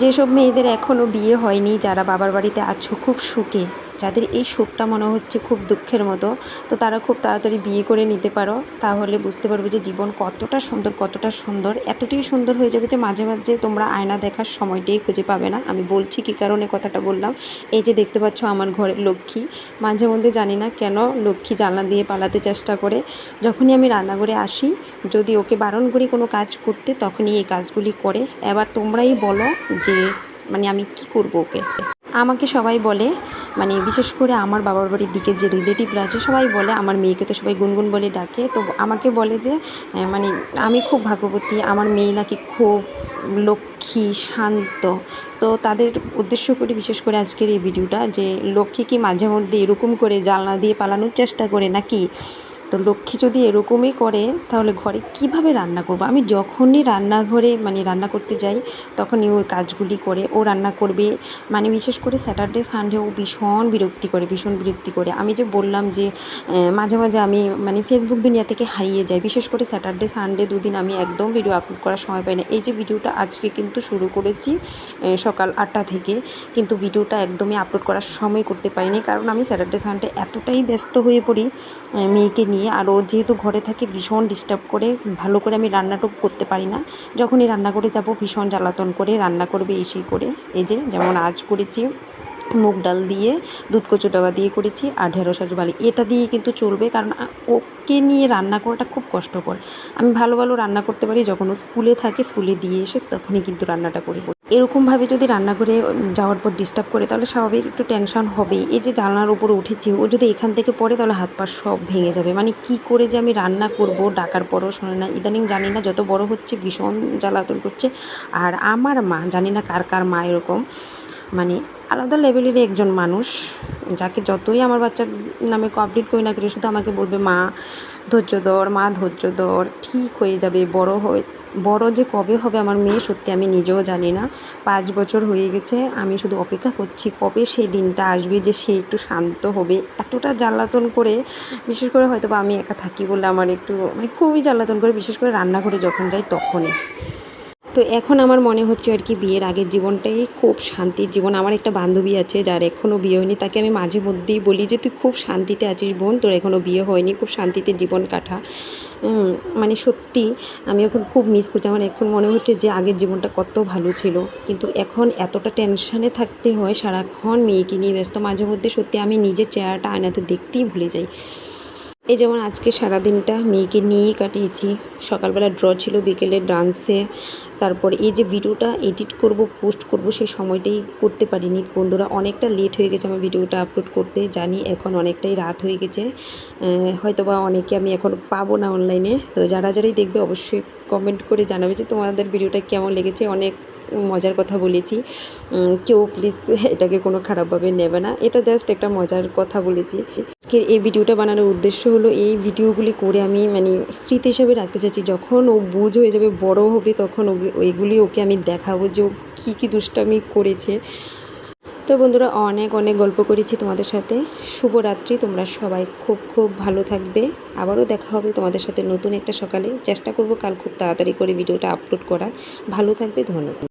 যেসব মেয়েদের এখনও বিয়ে হয়নি, যারা বাবার বাড়িতে আছো খুব সুখে, যাদের এই শোকটা মনে হচ্ছে খুব দুঃখের মতো, তো তারা খুব তাড়াতাড়ি বিয়ে করে নিতে পারো। তাহলে বুঝতে পারবে যে জীবন কতটা সুন্দর, কতটা সুন্দর, এতটাই সুন্দর হয়ে যাবে যে মাঝে মাঝে তোমরা আয়না দেখার সময়টাই খুঁজে পাবে না। আমি বলছি কী কারণে কথাটা বললাম। এই যে দেখতে পাচ্ছ আমার ঘরের লক্ষ্মী, মাঝে মধ্যে জানি না কেন লক্ষ্মী জানলা দিয়ে পালাতে চেষ্টা করে। যখনই আমি রান্নাঘরে আসি, যদি ওকে বারণ করি কোনো কাজ করতে, তখনই এই কাজগুলি করে। এবার তোমরাই বলো যে আমি কি করব ওকে। আমাকে সবাই বলে, বিশেষ করে আমার বাবার বাড়ির দিকের যে রিলেটিভরা আছে সবাই বলে, আমার মেয়েকে তো সবাই গুনগুন বলে ডাকে, তো আমাকে বলে যে আমি খুব ভাগ্যবতী, আমার মেয়ে নাকি খুব লক্ষ্মী, শান্ত। তো তাদের উদ্দেশ্য করে বিশেষ করে আজকের এই ভিডিওটা, যে লক্ষ্মী কি মাঝে মধ্যে এরকম করে জানলা দিয়ে পালানোর চেষ্টা করে নাকি? তো লক্ষ্মী যদি এরকমই করে তাহলে ঘরে কিভাবে রান্না করব? আমি যখনই রান্নাঘরে রান্না করতে যাই, তখনই ওই কাজগুলি করে। ও রান্না করবে, বিশেষ করে স্যাটারডে সানডে ও ভীষণ বিরক্তি করে, ভীষণ বিরক্তি করে। আমি যে বললাম যে মাঝে মাঝে আমি ফেসবুক দুনিয়া থেকে হারিয়ে যাই। বিশেষ করে স্যাটারডে সানডে দুদিন আমি একদম ভিডিও আপলোড করার সময় পাই না। এই যে ভিডিওটা আজকে কিন্তু শুরু করেছি সকাল 8টা থেকে, কিন্তু ভিডিওটা একদমই আপলোড করার সময় করতে পারিনি, কারণ আমি স্যাটারডে সানডে এতটাই ব্যস্ত হয়ে পড়ি মেয়েকে নিয়ে। আর ও যেহেতু ঘরে থাকে ভীষণ ডিস্টার্ব করে, ভালো করে আমি রান্নাটুকু করতে পারি না। যখনই রান্না করে যাব ভীষণ জ্বালাতন করে রান্না করবে এসে করে। এই যে যেমন আজ করেছি মুগ ডাল দিয়ে, দুধ কচু ডাবা দিয়ে করেছি, আর ঢেঁড়স আলু বালি, এটা দিয়ে কিন্তু চলবে, কারণ ওকে নিয়ে রান্না করাটা খুব কষ্টকর। আমি ভালো ভালো রান্না করতে পারি যখন ও স্কুলে থাকে, স্কুলে দিয়ে এসে তখনই কিন্তু রান্নাটা করি। এরকমভাবে যদি রান্না করে যাওয়ার পর ডিস্টার্ব করে, তাহলে স্বাভাবিক একটু টেনশন হবেই। এই যে জানলার উপরে উঠেছি, ও যদি এখান থেকে পড়ে তাহলে হাত পা সব ভেঙে যাবে। কি করে যে আমি রান্না করব, ডাকার পরও শোনে না। ইদানিং জানি না যত বড় হচ্ছে ভীষণ জ্বালাতন করছে। আর আমার মা, জানি না কার কার মা এরকম, আলাদা লেভেলেরই একজন মানুষ, যাকে যতই আমার বাচ্চার নামে কমপ্লিট করি না করে, শুধু আমাকে বলবে মা ধৈর্য ধর, মা ধৈর্য ধর, ঠিক হয়ে যাবে, বড় যে কবে হবে আমার মেয়ে, সত্যি আমি নিজেও জানি না। 5 বছর হয়ে গেছে, আমি শুধু অপেক্ষা করছি কবে সেই দিনটা আসবে যে সে একটু শান্ত হবে। এতটা জ্বালাতন করে, বিশেষ করে হয়তো বা আমি একা থাকি বলে আমার একটু খুবই জ্বালাতন করে, বিশেষ করে রান্নাঘরে যখন যাই তখনই। তো এখন আমার মনে হচ্ছে আর কি, বিয়ের আগের জীবনটাই খুব শান্তির জীবন। আমার একটা বান্ধবী আছে যার এখনও বিয়ে হয়নি, তাকে আমি মাঝে মধ্যেই বলি যে তুই খুব শান্তিতে আছিস বোন, তোর এখনও বিয়ে হয়নি, খুব শান্তিতে জীবন কাটা। সত্যি আমি এখন খুব মিস করছি। আমার এখন মনে হচ্ছে যে আগের জীবনটা কত ভালো ছিল, কিন্তু এখন এতটা টেনশানে থাকতে হয়, সারাক্ষণ মেয়েকে নিয়ে ব্যস্ত। মাঝে মধ্যে সত্যি আমি নিজের চেহারাটা আয়নাতে দেখতেই ভুলে যাই। এই যেমন আজকে সারাদিনটা মেয়েকে নিয়েই কাটিয়েছি। সকালবেলা ড্র ছিল, বিকেলে ডান্সে, তারপর এই যে ভিডিওটা এডিট করব, পোস্ট করব, সেই সময়টাই করতে পারিনি বন্ধুরা। অনেকটা লেট হয়ে গেছে আমার ভিডিওটা আপলোড করতে, জানি এখন অনেকটাই রাত হয়ে গেছে। হয়তোবা অনেকে আমি এখন পাবো না অনলাইনে। তো যারাই দেখবে অবশ্যই কমেন্ট করে জানাবে যে তোমাদের ভিডিওটা কেমন লেগেছে। অনেক মজার কথা বলেছি, কেউ প্লিজ এটাকে কোনো খারাপভাবে নেবে না, এটা জাস্ট একটা মজার কথা বলেছি। আজকের এই ভিডিওটা বানানোর উদ্দেশ্য হলো, এই ভিডিওগুলি করে আমি স্মৃতি হিসাবে রাখতে চাইছি। যখন ও বুঝ হয়ে যাবে, বড় হবে, তখন ওইগুলি ওকে আমি দেখাবো যে ও কী কী দুষ্টামি করেছে। তো বন্ধুরা, অনেক অনেক গল্প করেছি তোমাদের সাথে। শুভরাত্রি, তোমরা সবাই খুব খুব ভালো থাকবে। আবারও দেখা হবে তোমাদের সাথে নতুন একটা সকালে। চেষ্টা করব কাল খুব তাড়াতাড়ি করে ভিডিওটা আপলোড করার। ভালো থাকবে, ধন্যবাদ।